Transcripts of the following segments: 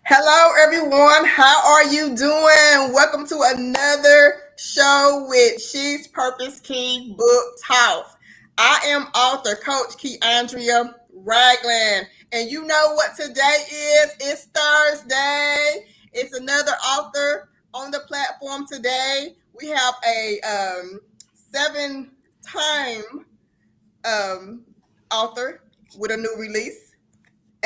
Hello, everyone. How are you doing? Welcome to another show with She's Purposeke Book Talks. I am author Coach Key Andrea Ragland, and you know what today is? It's Thursday. It's another author on the platform today. We have a seven-time author with a new release.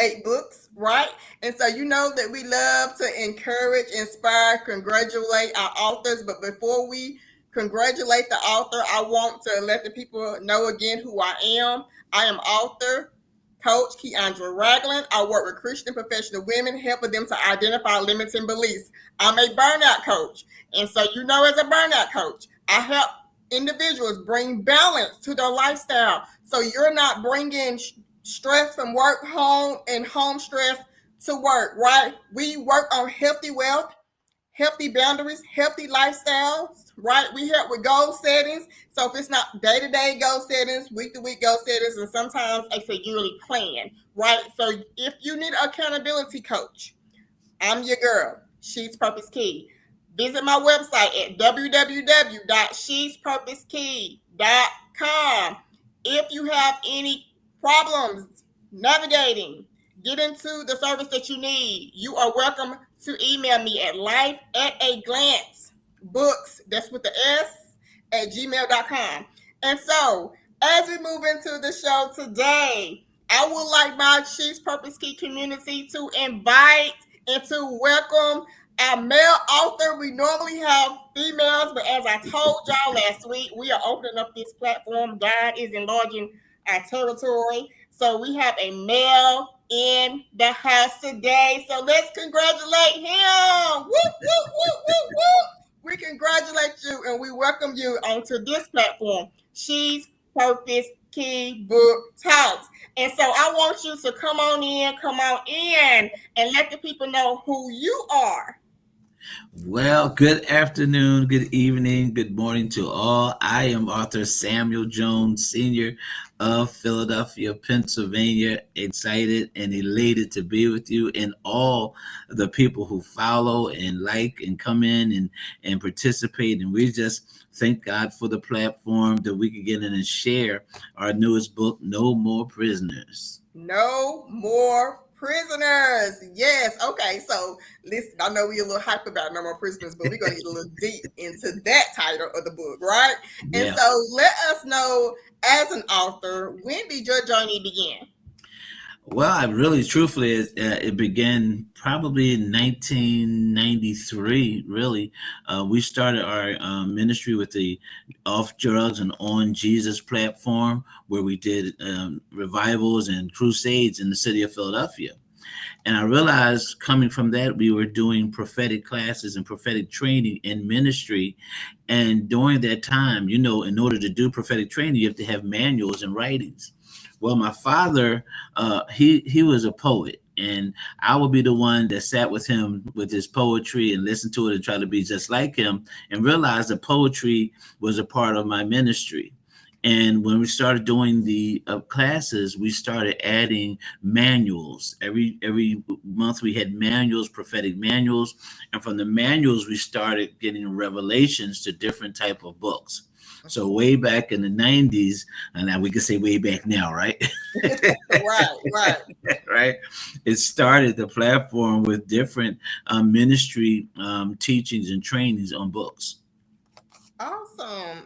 8 books, right? And so you know that we love to encourage, inspire, congratulate our authors. But before we congratulate the author, I want to let the people know again who I am. I am author, Coach Keandra Ragland. I work with Christian professional women, helping them to identify limiting beliefs. I'm a burnout coach. And so you know, as a burnout coach, I help individuals bring balance to their lifestyle. So you're not bringing stress from work home and home stress to work, right? We work on healthy wealth, healthy boundaries, healthy lifestyles, right? We help with goal settings. So if it's not day-to-day goal settings, week-to-week goal settings, and sometimes I say yearly plan, right? So if you need an accountability coach, I'm your girl. She's Purpose Key. Visit my website at www.shespurposekey.com. If you have any problems navigating, get into the service that you need, you are welcome to email me at life@a-glance-books, that's with the S, at gmail.com. And so, as we move into the show today, I would like my She's Purpose Key community to invite and to welcome our male author. We normally have females, but as I told y'all last week, we are opening up this platform. God is enlarging our territory. So we have a male in the house today. So let's congratulate him. Woo, woo, woo, woo, woo. We congratulate you and we welcome you onto this platform. She's Purpose Key Book Talks. And so I want you to come on in, and let the people know who you are. Well, good afternoon, good evening, good morning to all. I am author Samuel Jones, Sr. of Philadelphia, Pennsylvania. Excited and elated to be with you and all the people who follow and like and come in and participate. And we just thank God for the platform that we can get in and share our newest book, No More Prisoners. No more prisoners. Yes. Okay. So listen, I know we're a little hype about no more prisoners, but we're gonna get a little deep into that title of the book, right? And Yeah. so let us know, as an author, when did your journey begin? Well, I really, truthfully, it began probably in 1993. Really, we started our ministry with the Off Drugs and On Jesus platform, where we did revivals and crusades in the city of Philadelphia. And I realized coming from that, we were doing prophetic classes and prophetic training in ministry. And during that time, in order to do prophetic training, you have to have manuals and writings. Well, my father, he was a poet, and I would be the one that sat with him with his poetry and listened to it and try to be just like him, and realized that poetry was a part of my ministry. And when we started doing the classes, we started adding manuals. Every month we had manuals, prophetic manuals, and from the manuals we started getting revelations to different type of books. So way back in the 90s, and now we can say way back now, right? Right. Right. It started the platform with different ministry teachings and trainings on books. Awesome.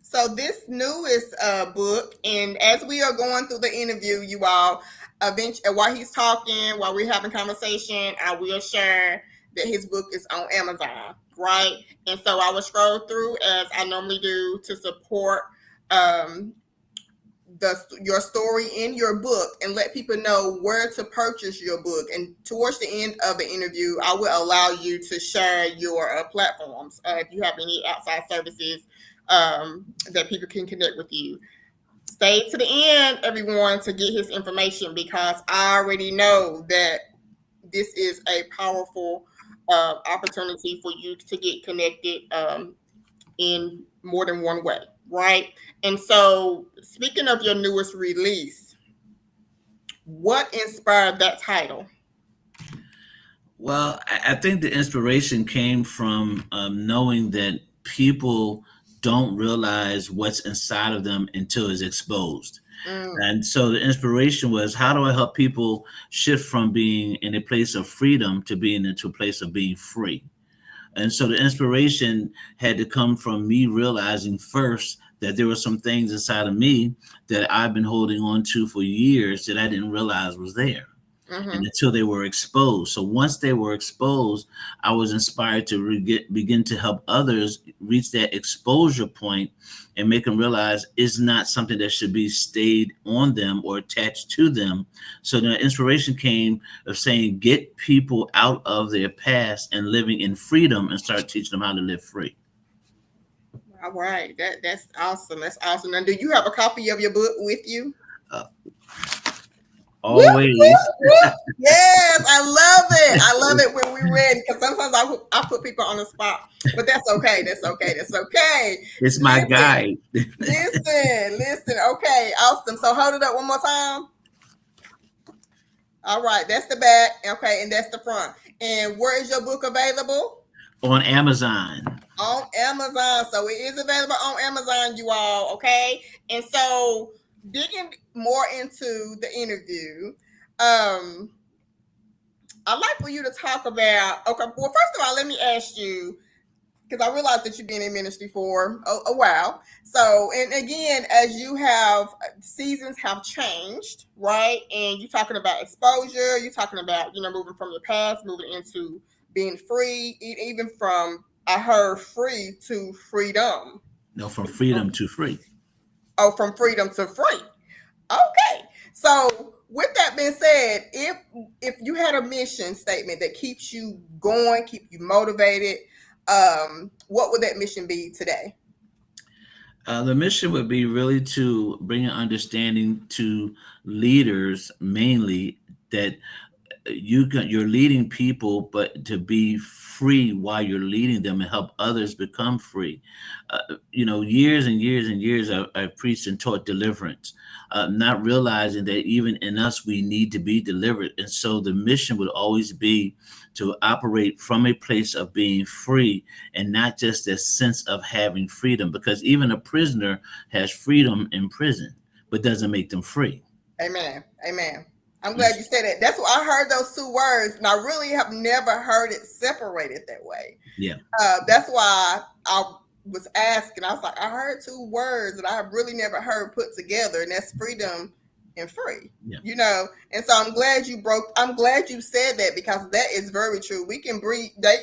So this newest book, and as we are going through the interview, you all, eventually, while he's talking, while we're having conversation, I will share that his book is on Amazon, right? And so I will scroll through as I normally do to support um, your story in your book and let people know where to purchase your book. And towards the end of the interview, I will allow you to share your platforms if you have any outside services that people can connect with you. Stay to the end, everyone, to get his information, because I already know that this is a powerful opportunity for you to get connected in more than one way, right? And so, speaking of your newest release, what inspired that title? Well, I think the inspiration came from knowing that people don't realize what's inside of them until it's exposed. Mm, And so the inspiration was, how do I help people shift from being in a place of freedom to being into a place of being free? And so the inspiration had to come from me realizing first that there were some things inside of me that I've been holding on to for years that I didn't realize was there, and mm-hmm. until they were exposed. So once they were exposed, I was inspired to begin to help others reach that exposure point and make them realize it's not something that should be stayed on them or attached to them. So the inspiration came of saying, get people out of their past and living in freedom and start teaching them how to live free. All right, that's awesome. That's awesome. Now, do you have a copy of your book with you? Uh, Whoop, whoop, always. whoop. Yes, I love it. I love it when we read because sometimes I put people on the spot, but that's okay. That's okay. That's okay. It's my Listen, guide. listen. Okay, awesome. So hold it up one more time. All right, that's the back. Okay, and that's the front. And where is your book available? On Amazon. On Amazon. So it is available on Amazon, you all. Okay, and so digging more into the interview, um, I'd like for you to talk about. Okay, well, first of all, let me ask you because I realized that you've been in ministry for a while. So, and again, as you have seasons have changed, right? And you're talking about exposure. You're talking about moving from your past, moving into being free, even from I heard free to freedom. No, from freedom to free. Oh, from freedom to free. Okay. So with that being said, if you had a mission statement that keeps you going, keep you motivated, what would that mission be today? The mission would be really to bring an understanding to leaders, mainly that you're leading people, but to be free while you're leading them and help others become free. Years and years and years I've preached and taught deliverance, not realizing that even in us we need to be delivered. And so the mission would always be to operate from a place of being free and not just a sense of having freedom, because even a prisoner has freedom in prison, but doesn't make them free. Amen. Amen. I'm glad you said that. That's what I heard those two words, and I really have never heard it separated that way. Yeah. That's why I was asking. I was like, I heard two words that I have really never heard put together, and that's freedom and free. Yeah. And so I'm glad you said that because that is very true. We can breathe. I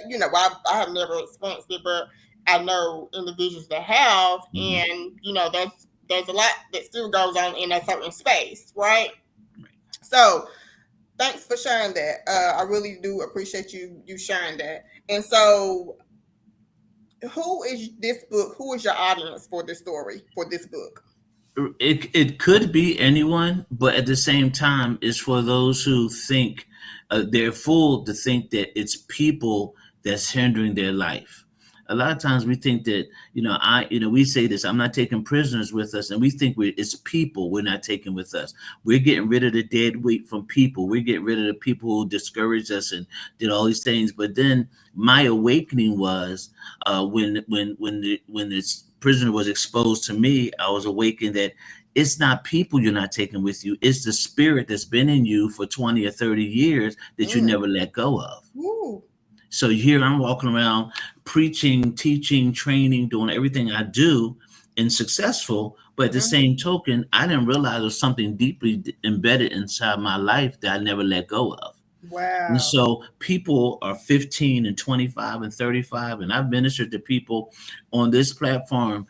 have never experienced it, but I know individuals that have, Mhm. and there's a lot that still goes on in a certain space, right? So thanks for sharing that. I really do appreciate you sharing that. And so, who is this book? Who is your audience for this story for this book? It could be anyone, but at the same time, it's for those who think they're fooled to think that it's people that's hindering their life. A lot of times we think that we say this. I'm not taking prisoners with us, and we think it's people we're not taking with us. We're getting rid of the dead weight from people. We're getting rid of the people who discouraged us and did all these things. But then my awakening was when this prisoner was exposed to me. I was awakened that it's not people you're not taking with you. It's the spirit that's been in you for 20 or 30 years that you Mm. never let go of. Ooh. So here I'm walking around preaching, teaching, training, doing everything I do and successful. But at the Mm. same token, I didn't realize there was something deeply embedded inside my life that I never let go of. And Wow. so people are 15 and 25 and 35, and I've ministered to people on this platform,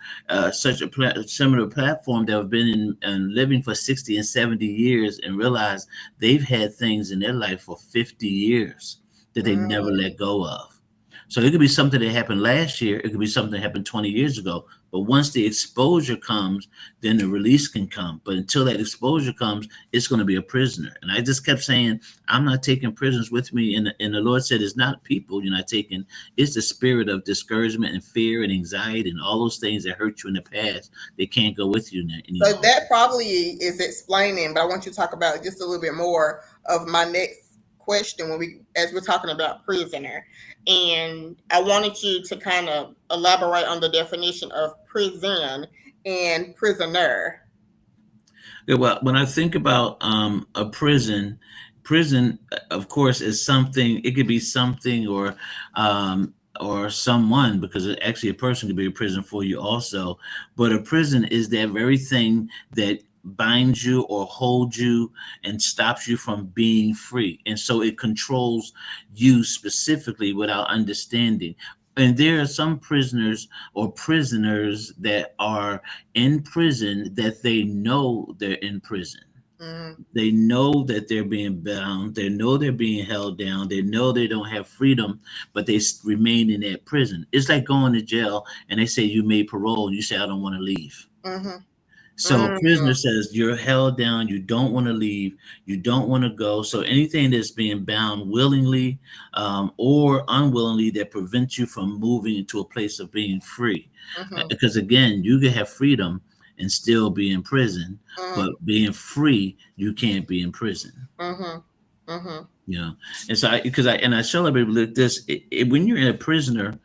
such a similar platform that have been in and living for 60 and 70 years, and realize they've had things in their life for 50 years that they never Mm. let go of. So it could be something that happened last year. It could be something that happened 20 years ago. But once the exposure comes, then the release can come. But until that exposure comes, it's going to be a prisoner. And I just kept saying, I'm not taking prisoners with me. And the Lord said, it's not people you're not taking. It's the spirit of discouragement and fear and anxiety and all those things that hurt you in the past. They can't go with you So anymore. that probably is explaining, but I want you to talk about it just a little bit more of my next question when we, as we're talking about prisoner, and I wanted you to kind of elaborate on the definition of prison and prisoner. Yeah, well, when I think about a prison, prison, of course, is something. It could be something or someone, because actually a person could be a prison for you also. But a prison is that very thing that binds you or holds you and stops you from being free, and so it controls you specifically without understanding. And there are some prisoners or prisoners that are in prison that they know they're in prison. Mm-hmm. They know that they're being bound. They know they're being held down. They know they don't have freedom, but they remain in that prison. It's like going to jail and they say you made parole and you say, I don't want to leave. Mm-hmm. So a Mm-hmm. prisoner says you're held down, you don't want to leave, you don't want to go. So anything that's being bound willingly or unwillingly that prevents you from moving into a place of being free. Mm-hmm. Because again, you can have freedom and still be in prison, but being free, you can't be in prison. Mm-hmm. Mm-hmm. You know, and so I celebrate like this. When you're a prisoner,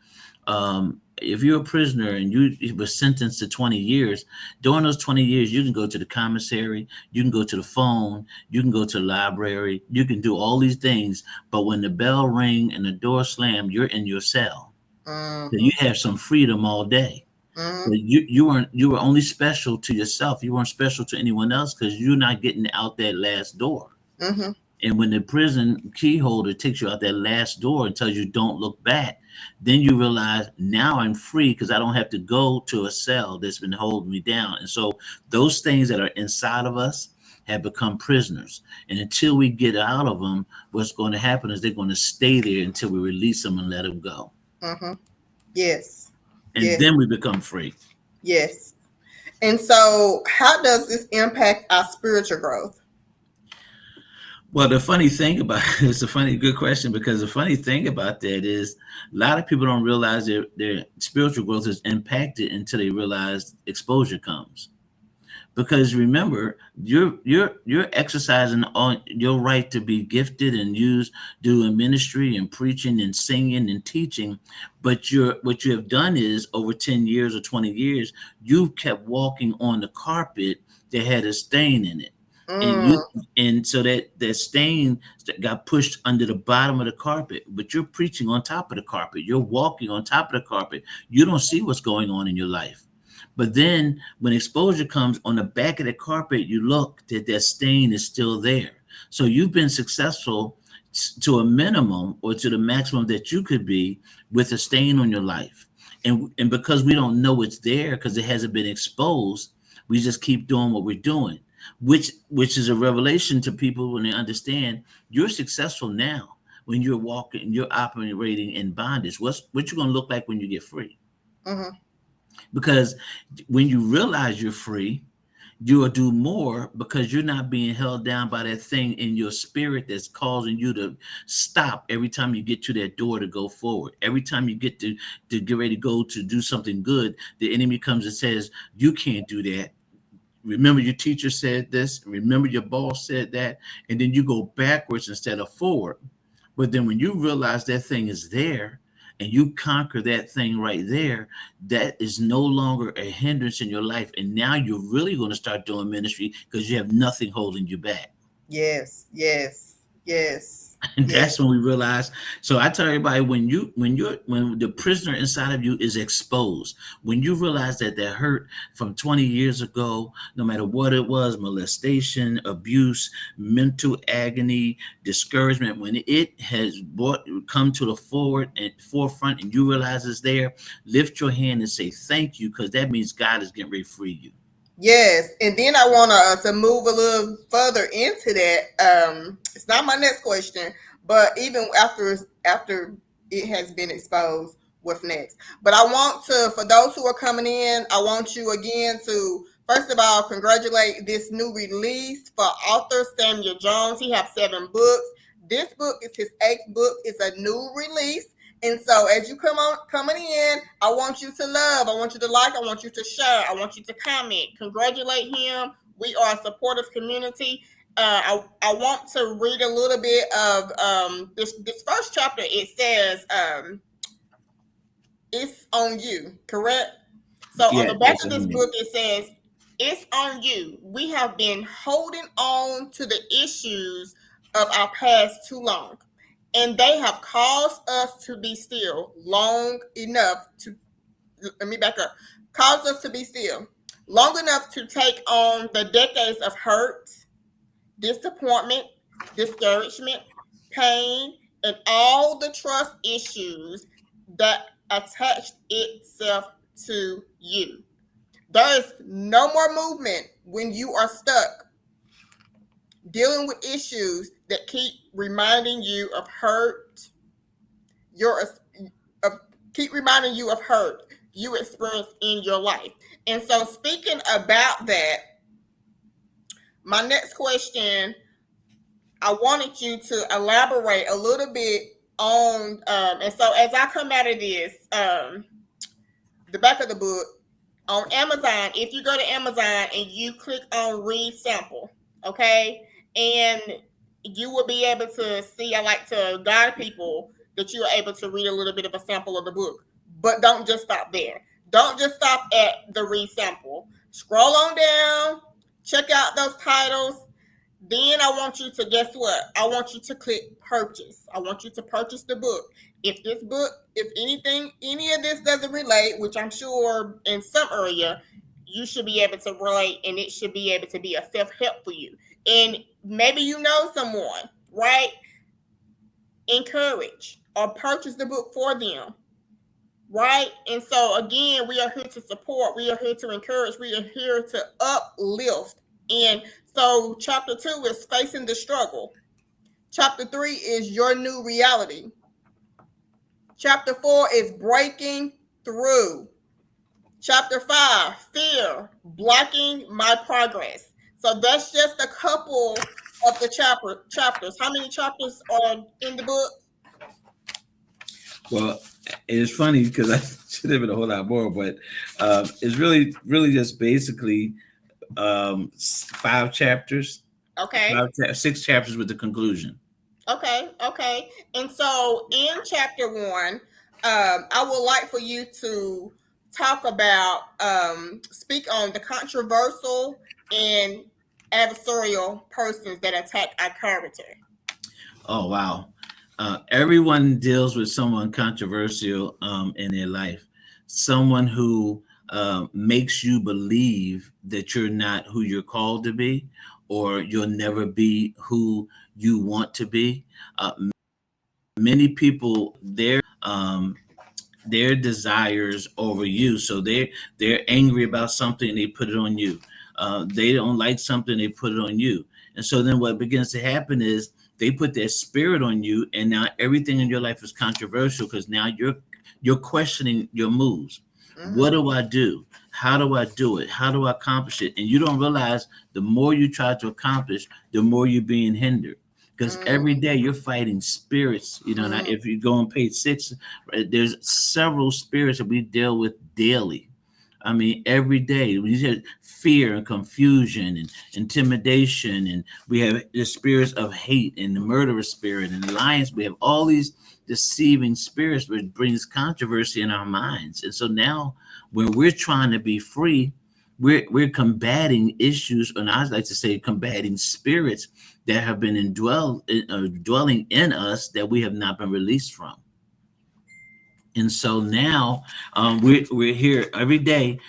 if you're a prisoner and you were sentenced to 20 years, during those 20 years, you can go to the commissary, you can go to the phone, you can go to the library, you can do all these things. But when the bell ring and the door slam, you're in your cell. So Mm-hmm. you have some freedom all day. Mm-hmm. But you were only special to yourself. You weren't special to anyone else because you're not getting out that last door. Mm-hmm. And when the prison key holder takes you out that last door and tells you don't look back, then you realize now I'm free because I don't have to go to a cell that's been holding me down. And so those things that are inside of us have become prisoners. And until we get out of them, what's going to happen is they're going to stay there until we release them and let them go. Mm-hmm. Yes. And Yes. then we become free. Yes. And so, how does this impact our spiritual growth? Well, the funny thing about it's a funny, good question because the funny thing about that is a lot of people don't realize their spiritual growth is impacted until they realize exposure comes. Because remember, you're exercising on your right to be gifted and used doing ministry and preaching and singing and teaching, but what you have done is over 10 years or 20 years, you've kept walking on the carpet that had a stain in it, and you Mm, and so that stain got pushed under the bottom of the carpet, but you're preaching on top of the carpet, you're walking on top of the carpet, you don't see what's going on in your life. But then when exposure comes on the back of the carpet, you look that stain is still there. So you've been successful to a minimum or to the maximum that you could be with a stain on your life. And because we don't know it's there because it hasn't been exposed, we just keep doing what we're doing, which is a revelation to people when they understand you're successful now when you're walking, you're operating in bondage. What you gonna look like when you get free? mm-hmm. Because when you realize you're free, you will do more because you're not being held down by that thing in your spirit that's causing you to stop every time you get to that door to go forward. Every time you get to get ready to go to do something good, the enemy comes and says, you can't do that. Remember your teacher said this, remember your boss said that, and then you go backwards instead of forward. But then when you realize that thing is there and you conquer that thing right there, that is no longer a hindrance in your life. And now you're really going to start doing ministry because you have nothing holding you back. Yes. Yes. Yes. And Yes. that's when we realize. So I tell everybody, when the prisoner inside of you is exposed, when you realize that hurt from 20 years ago, no matter what it was, molestation, abuse, mental agony, discouragement, when it has come to the forefront and you realize it's there, lift your hand and say thank you, because that means God is getting ready to free you. Yes, and then I want to move a little further into that. It's not my next question, but even after it has been exposed, what's next? But I want to, for those who are coming in, I want you again to first of all congratulate this new release for author Samuel Jones. He has 7 books. This book is his 8th book. It's a new release. And so as you coming in, I want you to love, I want you to like, I want you to share, I want you to comment, congratulate him. We are a supportive community. I want to read a little bit of this first chapter. It says it's on you, correct? So on Yeah, the back it's of this on me. book, it says, it's on you. We have been holding on to the issues of our past too long, and they have caused us to be still long enough to, let me back up, caused us to be still long enough to take on the decades of hurt, disappointment, discouragement, pain, and all the trust issues that attached itself to you. There is no more movement when you are stuck dealing with issues that keep reminding you of hurt, your of keep reminding you of hurt you experienced in your life. And so speaking about that, my next question, I wanted you to elaborate a little bit on, and so as I come out of this, the back of the book on Amazon, if you go to Amazon and you click on read sample, okay, and you will be able to see, I like to guide people that you are able to read a little bit of a sample of the book, but don't just stop there. Don't just stop at the read sample. Scroll on down, check out those titles, then I want you to, guess what? I want you to click purchase. I want you to purchase the book. If this book, if anything, any of this doesn't relate, which I'm sure in some area, you should be able to relate, and it should be able to be a self-help for you. And maybe you know someone, right? Encourage or purchase the book for them, right? And so again, we are here to support, we are here to encourage, we are here to uplift. And so chapter 2 is facing the struggle. Chapter 3 is your new reality. Chapter 4 is breaking through. Chapter 5, fear blocking my progress. So that's just a couple of the chapters. How many chapters are in the book? Well, it's funny because I should have been a whole lot more, but it's really just basically 5 chapters, Okay. 6 chapters with the conclusion. Okay. And so in chapter 1, I would like for you to talk about, speak on the controversial and adversarial persons that attack our character. Oh wow! Everyone deals with someone controversial in their life, someone who makes you believe that you're not who you're called to be, or you'll never be who you want to be. Many people their desires over you, so they're angry about something, they put it on you. They don't like something, they put it on you. And so then what begins to happen is they put their spirit on you, and now everything in your life is controversial because now you're questioning your moves. What Mm-hmm. do I do? How do I do it? How do I accomplish it? And you don't realize the more you try to accomplish, the more you're being hindered. Because every day you're fighting spirits. Now Mm-hmm. if you go on page 6, right, there's several spirits that we deal with daily. I mean, every day we have fear and confusion and intimidation, and we have the spirits of hate and the murderous spirit and alliance. We have all these deceiving spirits, which brings controversy in our minds. And so now, when we're trying to be free, we're combating issues, and I like to say combating spirits that have been dwelling in us that we have not been released from. And so now we're here every day.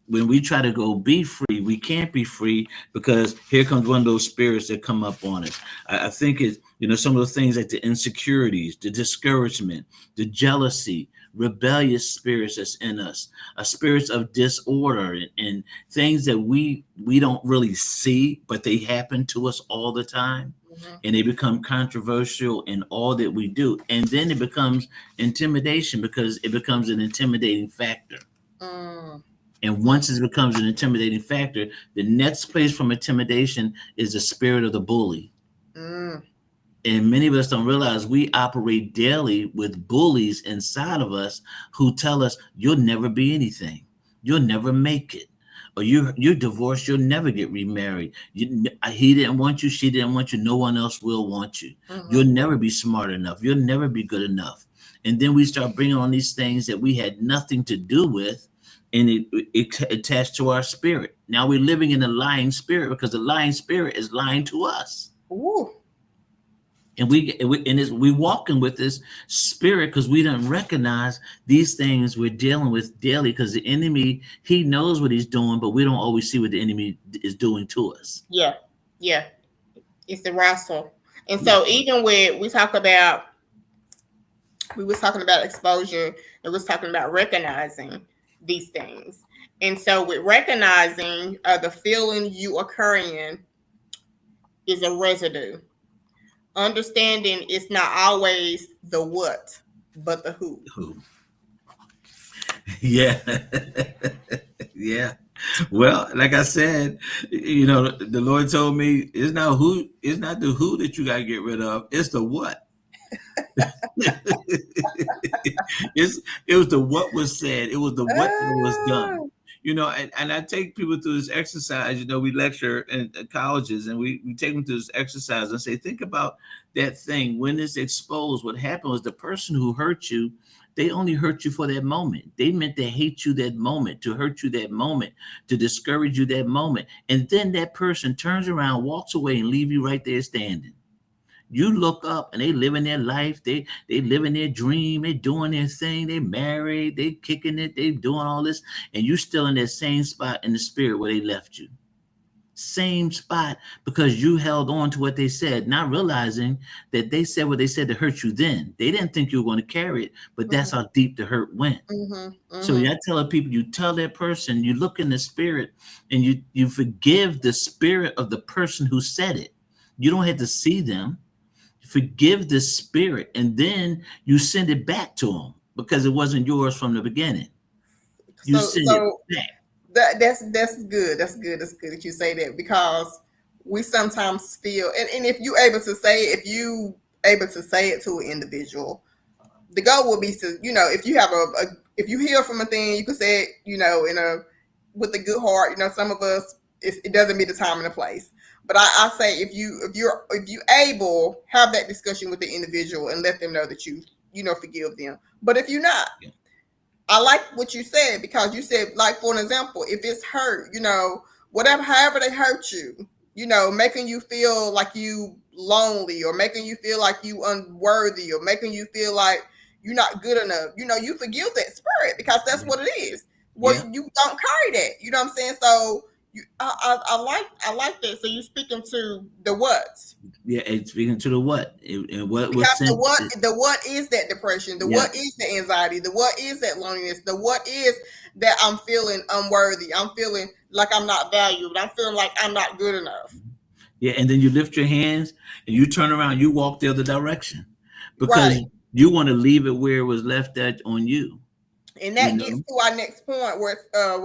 When we try to go be free, we can't be free because here comes one of those spirits that come up on us. I think it's, some of the things like the insecurities, the discouragement, the jealousy, rebellious spirits that's in us, spirits of disorder, and things that we don't really see, but they happen to us all the time. Mm-hmm. And they become controversial in all that we do. And then it becomes intimidation because it becomes an intimidating factor. Mm-hmm. And once it becomes an intimidating factor, the next place from intimidation is the spirit of the bully. Mm-hmm. And many of us don't realize we operate daily with bullies inside of us who tell us, you'll never be anything. You'll never make it. or you're divorced, you'll never get remarried. He didn't want you, she didn't want you, no one else will want you. You'll Mm-hmm. never be smart enough. You'll never be good enough. And then we start bringing on these things that we had nothing to do with, and it attached to our spirit. Now we're living in a lying spirit because the lying spirit is lying to us. Ooh. And we walking with this spirit because we don't recognize these things we're dealing with daily, because the enemy, he knows what he's doing, but we don't always see what the enemy is doing to us. Yeah. Yeah. It's the wrestle. And Yeah. so even when we was talking about exposure, and was talking about recognizing these things. And so with recognizing the feeling you are carrying is a residue. Understanding it's not always the what, but the who. Who? Yeah. Yeah. Well, like I said, the Lord told me it's not the who that you got to get rid of, it's the what. It was the what was said, it was the what that was done. Oh, And I take people through this exercise. We lecture in colleges, and we take them through this exercise and say, think about that thing when it's exposed. What happened was the person who hurt you, they only hurt you for that moment. They meant to hate you that moment, to hurt you that moment, to discourage you that moment. And then that person turns around, walks away, and leave you right there standing. You look up and they living their life, they living their dream, they doing their thing, they married, they kicking it, they doing all this, and you still in that same spot in the spirit where they left you. Same spot, because you held on to what they said, not realizing that they said what they said to hurt you then. They didn't think you were going to carry it, but that's how deep the hurt went. mm-hmm, So mm-hmm. I tell people, you tell that person, you look in the spirit, and you forgive the spirit of the person who said it. You don't have to see them. Forgive the spirit, and then you send it back to them, because it wasn't yours from the beginning. You So send it so back. that's good. That's good. That's good that you say that, because we sometimes feel, and if you able to say, if you able to say it to an individual, the goal will be to, if you have if you heal from a thing, you can say it, in a with a good heart. Some of us, it doesn't be the time and the place. But I say, if you able, have that discussion with the individual and let them know that you forgive them. But if you're not, Yeah. I like what you said, because you said, like, for an example, if it's hurt, whatever, however they hurt you, making you feel like you lonely, or making you feel like you unworthy, or making you feel like you're not good enough, you forgive that spirit, because that's what it is. Well, Yeah. you don't carry that. You know what I'm saying? So I like that. So you speaking to the what? Yeah. And speaking to the what, and what was Because sent. the what is that depression, the Yeah. what is the anxiety, the what is that loneliness, the what is that I'm feeling unworthy, I'm feeling like I'm not valued, I'm feeling like I'm not good enough. Yeah. And then you lift your hands and you turn around, you walk the other direction, because Right. you want to leave it where it was left at on you. And You that gets know. to our next point, where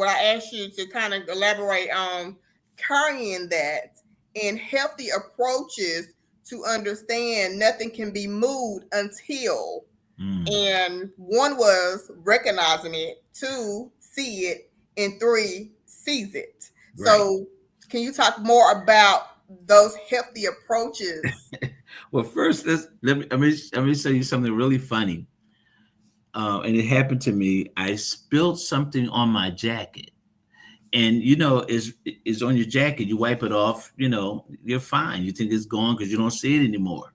I asked you to kind of elaborate on carrying that, and healthy approaches to understand nothing can be moved until. Mm, And one was recognizing it, two, see it, and three, seize it. right. So, can you talk more about those healthy approaches? Well, first, let me tell you something really funny. And it happened to me. I spilled something on my jacket, and is on your jacket. You wipe it off. You're fine. You think it's gone because you don't see it anymore.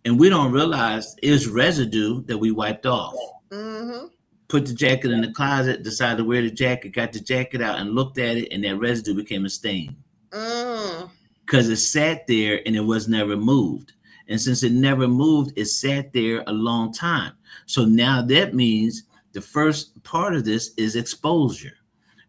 And we don't realize it's residue that we wiped off. Mm-hmm. Put the jacket in the closet, decided to wear the jacket, got the jacket out and looked at it, and that residue became a stain, Mm. because it sat there and it was never moved. And since it never moved, it sat there a long time. So now that means the first part of this is exposure.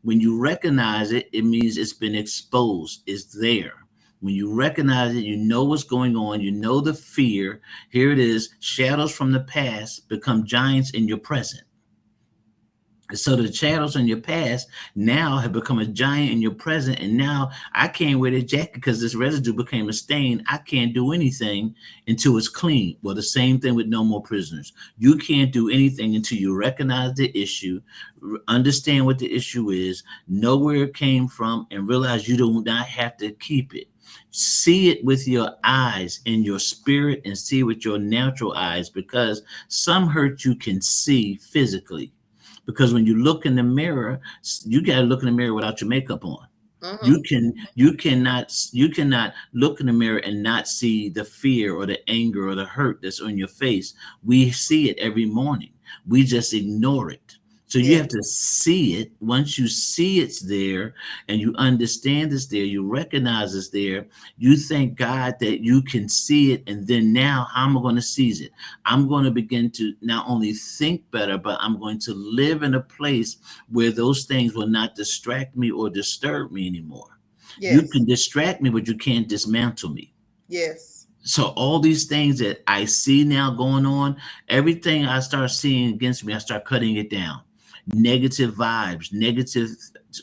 When you recognize it, it means it's been exposed, it's there. When you recognize it, you know what's going on, you know the fear. Here it is: shadows from the past become giants in your present. So the shadows in your past now have become a giant in your present, and now I can't wear the jacket because this residue became a stain. I can't do anything until it's clean. Well, the same thing with no more prisoners. You can't do anything until you recognize the issue, understand what the issue is, know where it came from, and realize you do not have to keep it. See it with your eyes in your spirit and see with your natural eyes, because some hurt you can see physically, because when you look in the mirror, you got to look in the mirror without your makeup on. Mm-hmm. You cannot look in the mirror and not see the fear or the anger or the hurt that's on your face. We see it every morning, we just ignore it. So you Yes. have to see it. Once you see it's there and you understand it's there, you recognize it's there, you thank God that you can see it. And then now, how am I going to seize it? I'm going to begin to not only think better, but I'm going to live in a place where those things will not distract me or disturb me anymore. You Yes. can distract me, but you can't dismantle me. Yes. So all these things that I see now going on, everything I start seeing against me, I start cutting it down. Negative vibes, negative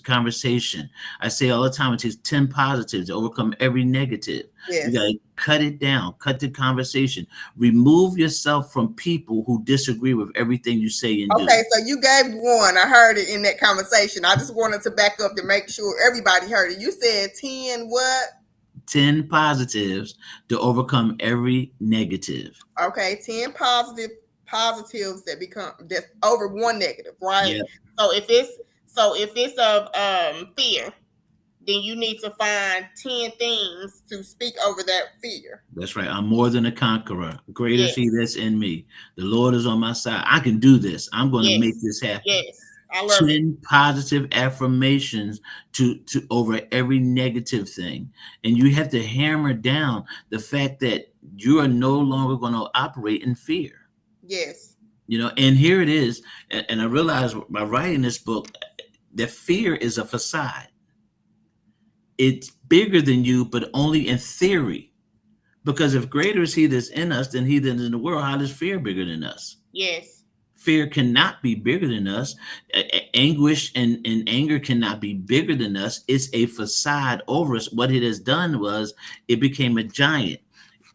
conversation. I say all the time, it takes 10 positives to overcome every negative. You got Yes. to cut it down, cut the conversation, remove yourself from people who disagree with everything you say and do. Okay, so you gave one. I heard it in that conversation. I just wanted to back up to make sure everybody heard it. You said 10 what? 10 positives to overcome every negative. Okay, 10 positives that become that's over one negative, right? Yeah, So if it's of fear, then you need to find 10 things to speak over that fear. that's right. I'm more than a conqueror. Greater is he Yes. that's in me. The Lord is on my side. I can do this. I'm going to make Yes. this happen. Yes. I love it. 10 positive affirmations to over every negative thing. And you have to hammer down the fact that you are no longer going to operate in fear. Yes. And here it is. And I realized by writing this book that fear is a facade. It's bigger than you, but only in theory. Because if greater is he that's in us than he that is in the world, how is fear bigger than us? Yes. Fear cannot be bigger than us. Anguish and anger cannot be bigger than us. It's a facade over us. What it has done was it became a giant.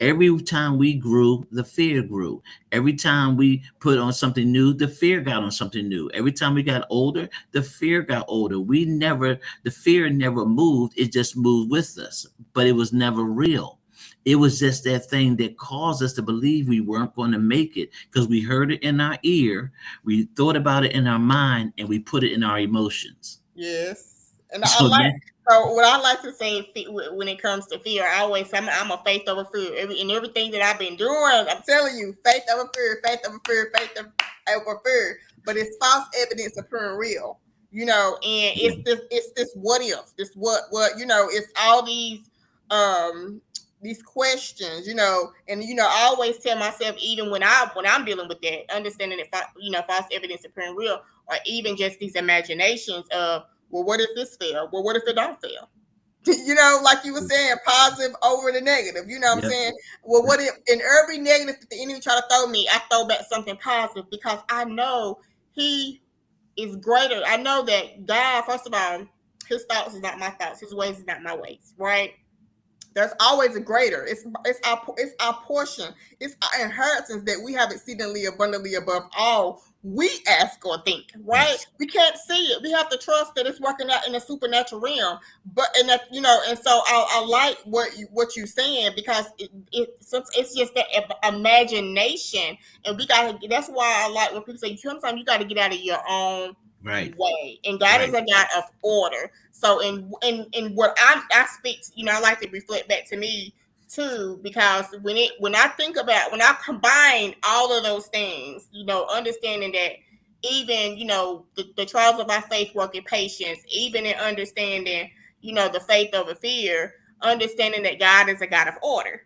Every time we grew, the fear grew. Every time we put on something new, the fear got on something new. Every time we got older, the fear got older. The fear never moved. It just moved with us, but it was never real. It was just that thing that caused us to believe we weren't going to make it because we heard it in our ear, we thought about it in our mind, and we put it in our emotions. Yes. And I So like, now, so what I like to say when it comes to fear, I always say I'm a faith over fear. In everything that I've been doing, I'm telling you, faith over fear, faith over fear, over fear. But it's false evidence appearing real. And yeah, it's this what if, this what, it's all these questions, and I always tell myself, even when I'm dealing with that, understanding that false evidence appearing real, or even just these imaginations of, well, what if this fail? Well, what if it don't fail? Like you were saying, positive over the negative. You know what I'm yep, saying? Well, what if in every negative that the enemy try to throw me, I throw back something positive because I know he is greater. I know that God, first of all, his thoughts is not my thoughts, his ways is not my ways, right? There's always a greater. It's our portion. It's our inheritance that we have exceedingly abundantly above all we ask or think. Right? yes, We can't see it. We have to trust that it's working out in the supernatural realm. But and that and so I like what you saying, because it's just that imagination, and we got to. That's why I like when people say sometimes you got to get out of your own right, way, and God is right, a God of order. So in what I speak, I like to reflect back to me too, because when I combine all of those things, understanding that even the trials of our faith work in patience, even in understanding the faith over fear, understanding that God is a God of order,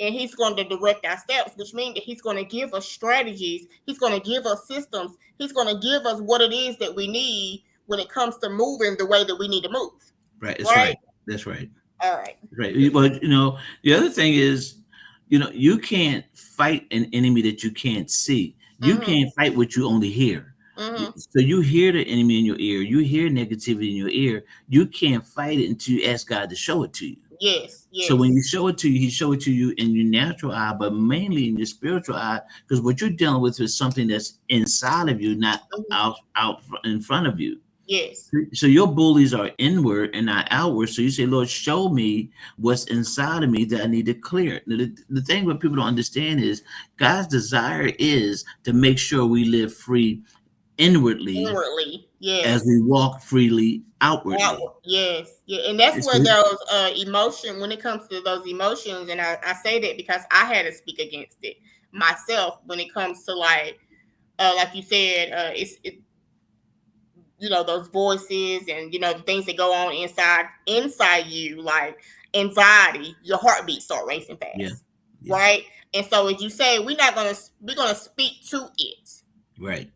and he's going to direct our steps, which means that he's going to give us strategies, he's going to give us systems, he's going to give us what it is that we need when it comes to moving the way that we need to move. right. That's Right? right. That's right. All right. Right. But the other thing is, you can't fight an enemy that you can't see. You Mm-hmm. can't fight what you only hear. Mm-hmm. So you hear the enemy in your ear, you hear negativity in your ear. You can't fight it until you ask God to show it to you. Yes. So when Yes. you show it to you, he show it to you in your natural eye, but mainly in your spiritual eye, because what you're dealing with is something that's inside of you, not Mhm. out in front of you. Yes. So your bullies are inward and not outward. So you say, Lord, show me what's inside of me that I need to clear. Now, the thing what people don't understand is God's desire is to make sure we live free inwardly Inwardly. as Yes. we walk freely outwardly. Outward. Yes. Yeah. And that's And where so, those emotion, when it comes to those emotions, and I say that because I had to speak against it myself when it comes to like you said, those voices and the things that go on inside you, like anxiety, your heartbeat start racing yeah, fast, yeah, right? And so as you say, we're gonna speak to it. right,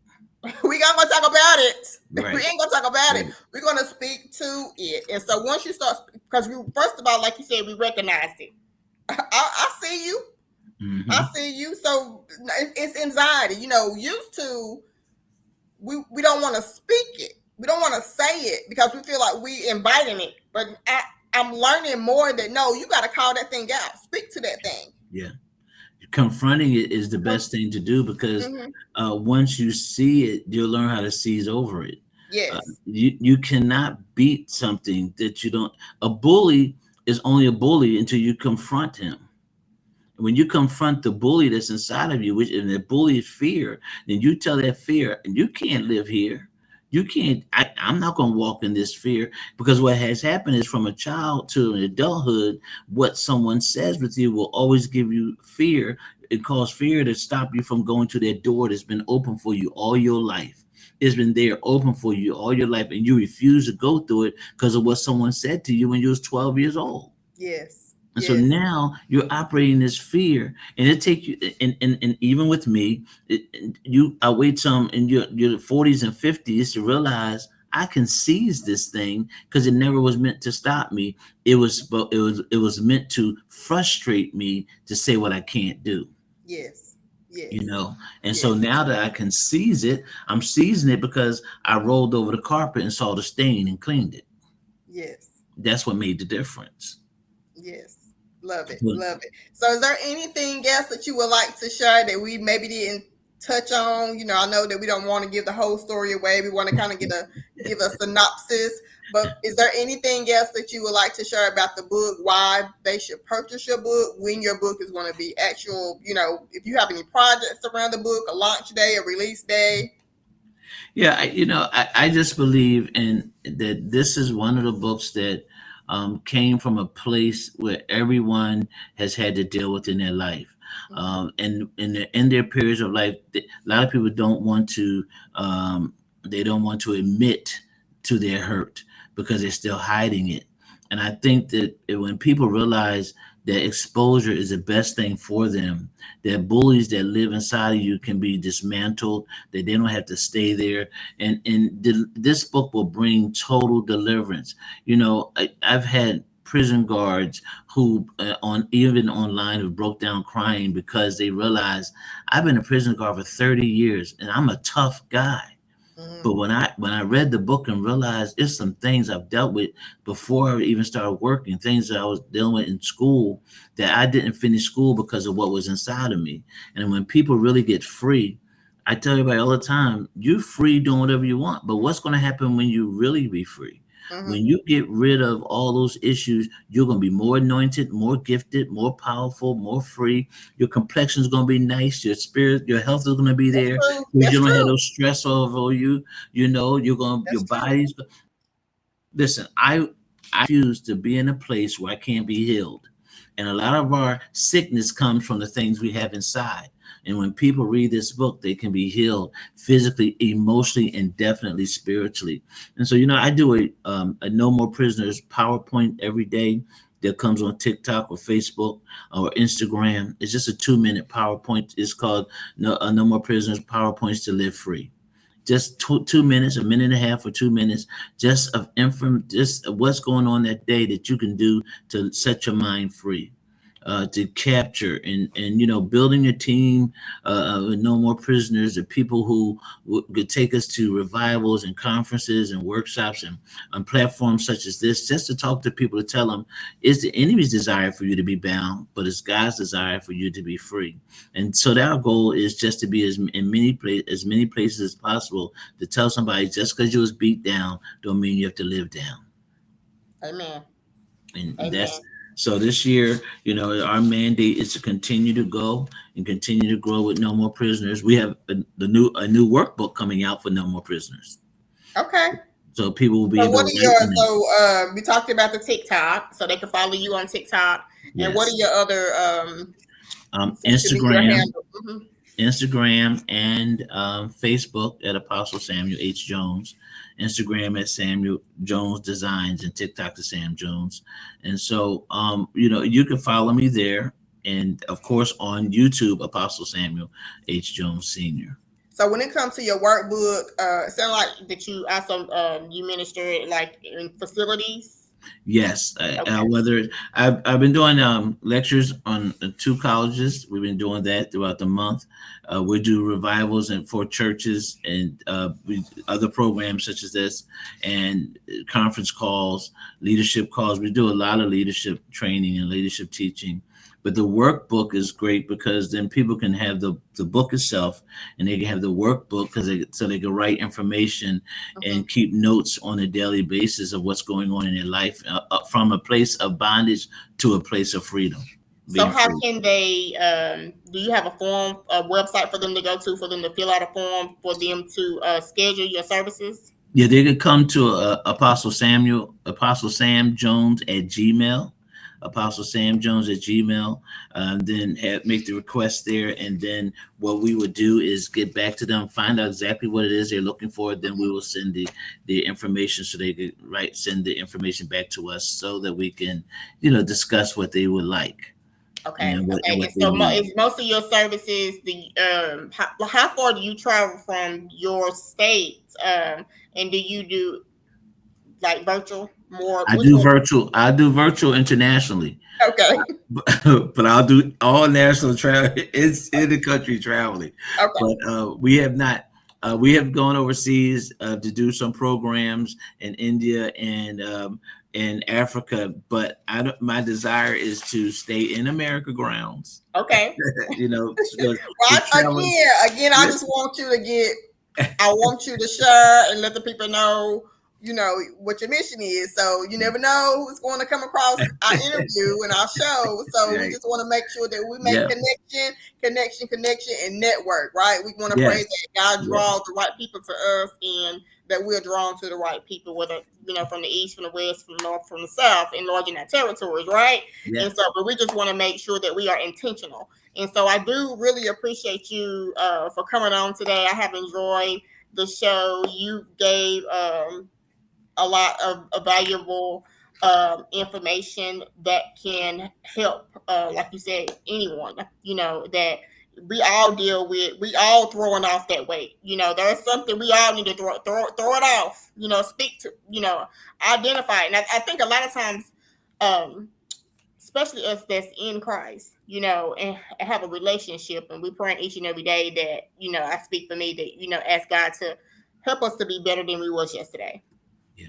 We ain't gonna talk about it. We right, ain't gonna talk about it. right. We're gonna speak to it. And so once you start, because we, first of all, like you said, we recognized it. I see you. I Hmm. see you. So it's anxiety. Used to, we don't want to speak it. We don't want to say it because we feel like we inviting it. But I'm learning more that no, you got to call that thing out. Speak to that thing. Yeah. Confronting it is the best thing to do because Mm-hmm. once you see it, you'll learn how to seize over it. Yes. You cannot beat something that you don't. A bully is only a bully until you confront him. When you confront the bully that's inside of you, which and the bully is fear, then you tell that fear, and you can't live here. You can't. I'm not going to walk in this fear because what has happened is from a child to an adulthood, what someone says with you will always give you fear. It causes fear to stop you from going to that door that's been open for you all your life. It's been there open for you all your life, and you refuse to go through it because of what someone said to you when you was 12 years old. Yes. And so Yes. now you're operating this fear, and it take you, and even with me, I wait some in your 40s and 50s to realize I can seize this thing because it never was meant to stop me. It was meant to frustrate me to say what I can't do. Yes. You Yes. know, and so Yes. now that I can seize it, I'm seizing it because I rolled over the carpet and saw the stain and cleaned it. Yes. That's what made the difference. Yes. Love it. But Love it. So is there anything else that you would like to share that we maybe didn't touch on? I know that we don't want to give the whole story away. We want to kind of give a synopsis. But is there anything else that you would like to share about the book? Why they should purchase your book? When your book is going to be actual? If you have any projects around the book, a launch day, a release day. Yeah, I just believe in that this is one of the books that came from a place where everyone has had to deal with in their life. Mm-hmm. And in their periods of life, a lot of people they don't want to admit to their hurt because they're still hiding it. And I think that when people realize that exposure is the best thing for them, that bullies that live inside of you can be dismantled, that they don't have to stay there, and this book will bring total deliverance. I've had prison guards who on even online who broke down crying because they realized I've been a prison guard for 30 years and I'm a tough guy. But Mm-hmm. when I read the book and realized it's some things I've dealt with before I even started working, things that I was dealing with in school that I didn't finish school because of what was inside of me. And when people really get free, I tell everybody all the time, you free doing whatever you want. But what's going to happen when you really be free? Mm-hmm. When you get rid of all those issues, you're going to be more anointed, more gifted, more powerful, more free. Your complexion is going to be nice. Your spirit, your health is going to be That's there. true. You That's don't have true. those stress over you. Your That's true. body's. Listen, I refuse to be in a place where I can't be healed. And a lot of our sickness comes from the things we have inside. And when people read this book, they can be healed physically, emotionally, and definitely spiritually. And so, I do a No More Prisoners PowerPoint every day that comes on TikTok or Facebook or Instagram. It's just a 2-minute PowerPoint. It's called No More Prisoners PowerPoints to Live Free. Just 2 minutes, a minute and a half or 2 minutes, just just what's going on that day that you can do to set your mind free. to capture, and building a team with no more prisoners, the people who could take us to revivals and conferences and workshops and on platforms such as this, just to talk to people, to tell them it's the enemy's desire for you to be bound, but it's God's desire for you to be free. And so our goal is just to be as many places as possible, to tell somebody just because you was beat down don't mean you have to live down. Amen. And that's Amen. so this year, our mandate is to continue to go and continue to grow with no more prisoners. We have a new workbook coming out for no more prisoners, Okay. so people will be So able what to are write your in it. we talked about the TikTok, so they can follow you on TikTok. And what are Yes. your other social media Instagram, handles? Instagram, and Facebook at Apostle Samuel H. Jones. Instagram at Samuel Jones Designs, and TikTok to Sam Jones. And so, you can follow me there. And of course, on YouTube, Apostle Samuel H. Jones Sr. So when it comes to your workbook, it sounds like that you also you minister like in facilities. Yes, Okay. whether I've been doing lectures on two colleges. We've been doing that throughout the month. We do revivals and for churches, and other programs such as this, and conference calls, leadership calls. We do a lot of leadership training and leadership teaching. But the workbook is great because then people can have the book itself, and they can have the workbook so they can write information Mhm. and keep notes on a daily basis of what's going on in their life, from a place of bondage to a place of freedom, So being how free. can they? Do you have a form, a website for them to go to, for them to fill out a form for them to schedule your services? Yeah, they could come to Apostle Sam Jones at Gmail, Apostle Sam Jones at Gmail, then make the request there, and then what we would do is get back to them, find out exactly what it is they're looking for, then we will send the information so they could send the information back to us so that we can, discuss what they would like Okay, and okay. what And they so need. is most of your services the how far do you travel from your state? And do you do like virtual more? I Which do one? virtual. I do virtual internationally, Okay, but I'll do all national travel. It's in the country traveling, okay, but we have not. We have gone overseas to do some programs in India and in Africa, but I don't, my desire is to stay in America grounds. okay. Because Well, the traveling. again, I just want you to get. I want you to share and let the people know, what your mission is. So you never know who's going to come across our interview and our show. So we Right. just want to make sure that we make Yeah. connection, and network. Right. We want to pray Yes. that God Yes. draws the right people to us, and that we're drawn to the right people, whether from the east, from the west, from the north, from the south, enlarging our territories. Right. Yeah. And so, but we just want to make sure that we are intentional. And so I do really appreciate you for coming on today. I have enjoyed the show. You gave a lot of valuable information that can help, like you said, anyone, that we all deal with. We all throwing off that weight. There's something we all need to throw it off, speak to, identify it. And I think a lot of times, um, especially us that's in Christ, and have a relationship, and we pray each and every day that, I speak for me, that, ask God to help us to be better than we was yesterday. Yeah.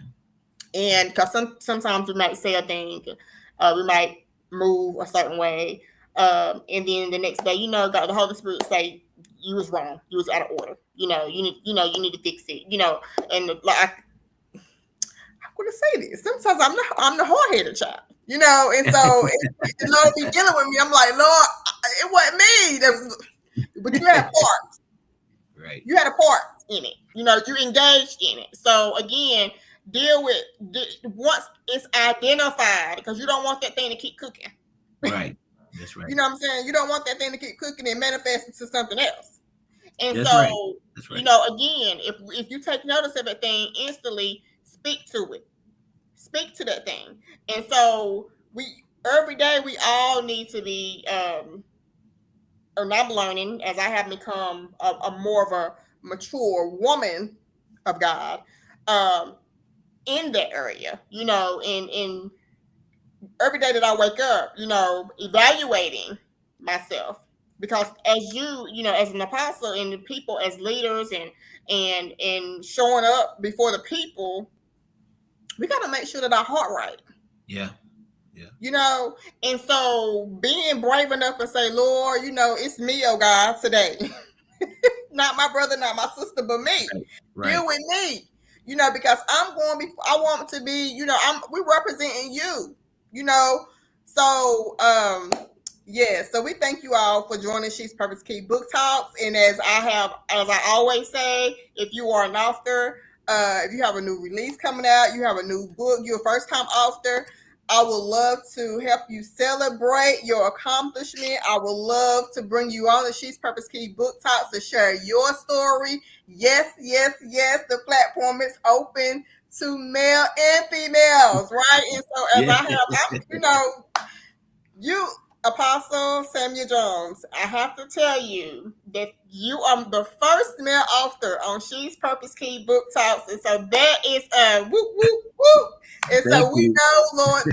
And because sometimes we might say a thing, we might move a certain way, and then the next day, God, the Holy Spirit say you was wrong, you was out of order. You need to fix it. And like I'm gonna say this. Sometimes I'm the hard headed child, and so the Lord be dealing with me. I'm like, Lord, it wasn't me. But you had part. Right. You had a part in it. You engaged in it. So again, deal with once it's identified, because you don't want that thing to keep cooking. Right. That's right. You know what I'm saying? You don't want that thing to keep cooking and manifesting to something else. And That's right. so, That's right. again, if you take notice of a thing, instantly speak to it. Speak to that thing. And so we every day we all need to be and I'm learning as I have become a more of a mature woman of God, um, in that area, in every day that I wake up, evaluating myself. Because as as an apostle and the people as leaders and showing up before the people, we got to make sure that our heart right. Yeah. Yeah. you know. And so being brave enough to say, Lord, it's me, oh God, today. Not my brother, not my sister, but me. Right. Right. Deal with me. Because I'm going to be, I want to be, we representing you, you know. So yeah, so we thank you all for joining She's Purpose Key Book Talks. And as I always say, if you are an author, if you have a new release coming out, you have a new book, you're a first time author, I would love to help you celebrate your accomplishment. I would love to bring you on the She's Purpose Key Book Talks to share your story. Yes, yes, yes. The platform is open to male and females, right? And so as Yeah. you, Apostle Samuel Jones, I have to tell you that you are the first male author on She's Purpose Key Book Talks. And so that is a whoop, whoop, whoop. And Thank so we you. know, Lord,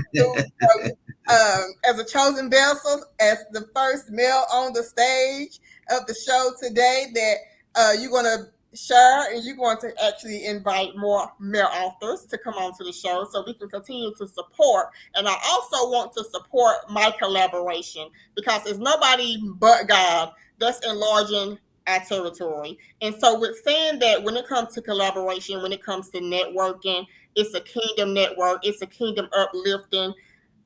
as a chosen vessel, as the first male on the stage of the show today, that you're going to share and you're going to actually invite more male authors to come onto the show so we can continue to support. And I also want to support my collaboration because it's nobody but God that's enlarging our territory. And so with saying that, when it comes to collaboration, when it comes to networking, it's a kingdom network, it's a kingdom uplifting,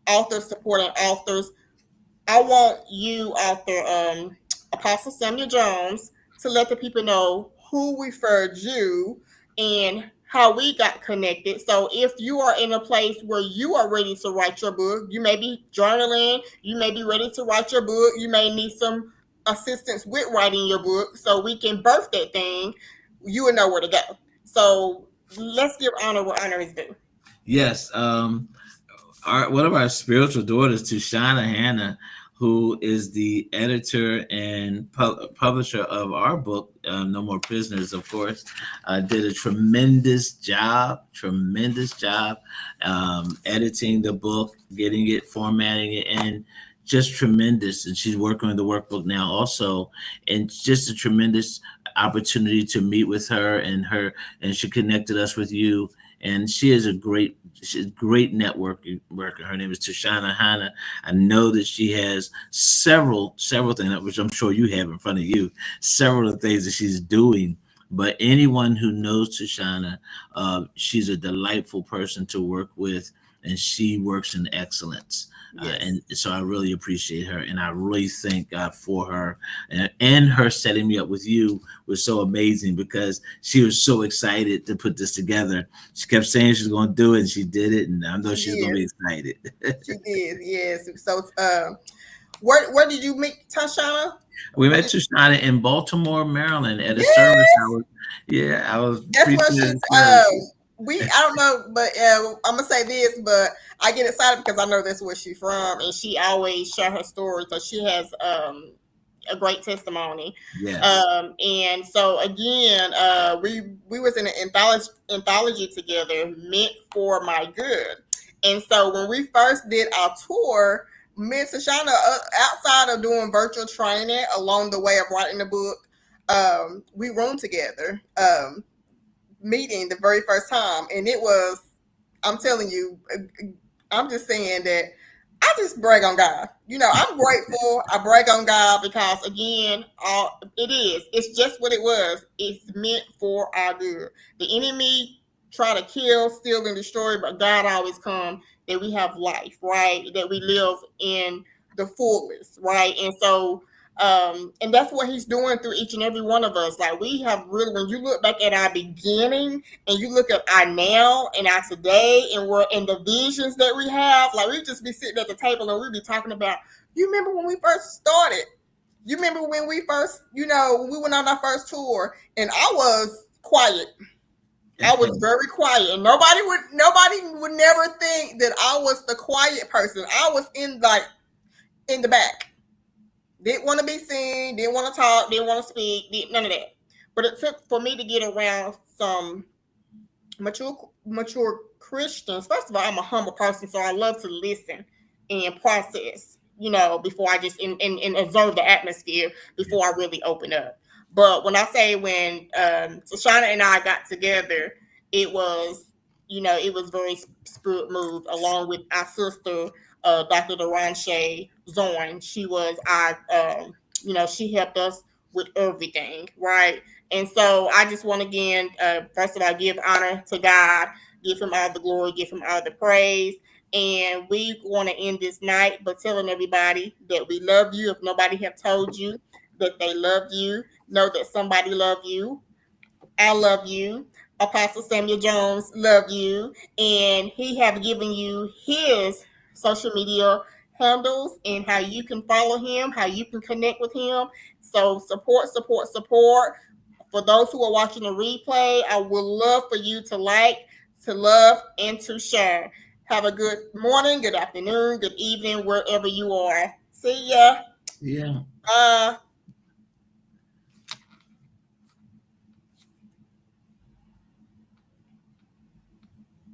authors supporting authors. I want you, author Apostle Samuel Jones, to let the people know who referred you and how we got connected. So if you are in a place where you are ready to write your book, you may be journaling, you may be ready to write your book, you may need some assistance with writing your book so we can birth that thing, you will know where to go. So let's give honor where honor is due. Yes. One of our spiritual daughters, Tushana Hannah, who is the editor and publisher of our book, No More Prisoners, of course, did a tremendous job editing the book, getting it, formatting it, and just tremendous. And she's working on the workbook now also, and just a tremendous opportunity to meet with her, and she connected us with you. And she's a great networking worker. Her name is Tashana Hanna. I know that she has several things, which I'm sure you have in front of you, several of the things that she's doing. But anyone who knows Tashana, she's a delightful person to work with, and she works in excellence. Yes. And so I really appreciate her, and I really thank God for her, and her setting me up with you was so amazing because she was so excited to put this together. She kept saying she's going to do it, and she did it, and I know She she's going to did. be excited. She did. Yes. So where did you meet Tashana? We What met did Trishana in Baltimore, Maryland, at a service. Yes, I was that's where preaching at she's a service. we I don't know, but I'm gonna say this, but I get excited because I know that's where she's from and she always share her story. So she has a great testimony. Yes. And so again, we was in an anthology together, meant for my good. And so when we first did our tour, me and Tashana, outside of doing virtual training along the way of writing the book, we roomed together, meeting the very first time, and it was, I'm telling you, I'm just saying that I just brag on God. I'm grateful. I brag on God because again, it's just what it was. It's meant for our good. The enemy try to kill, steal, and destroy, but God always come that we have life, right? That we live in the fullest, right? And so and that's what he's doing through each and every one of us. Like we have really, when you look back at our beginning and you look at our now and our today and we're in the visions that we have, like we just be sitting at the table and we be talking about, you remember when we first started? You remember when we first, when we went on our first tour and I was quiet. I was very quiet and nobody would never think that I was the quiet person. I was in the back. Didn't want to be seen, didn't want to talk, didn't want to speak, none of that. But it took for me to get around some mature Christians. First of all, I'm a humble person, so I love to listen and process, before I just and observe the atmosphere before I really open up. But when I say when Tashana and I got together, it was it was very spirit moved, along with our sister, Dr. Deranche Zorn. She was our she helped us with everything, right? And so I just want to again, first of all, give honor to God, give Him all the glory, give Him all the praise. And we want to end this night by telling everybody that we love you. If nobody have told you that they love you, know that somebody love you. I love you. Apostle Samuel Jones love you, and he have given you his social media handles and how you can follow him, how you can connect with him. So support, support, support. For those who are watching the replay, I would love for you to like, to love, and to share. Have a good morning, good afternoon, good evening, wherever you are. See ya. Yeah. Bye.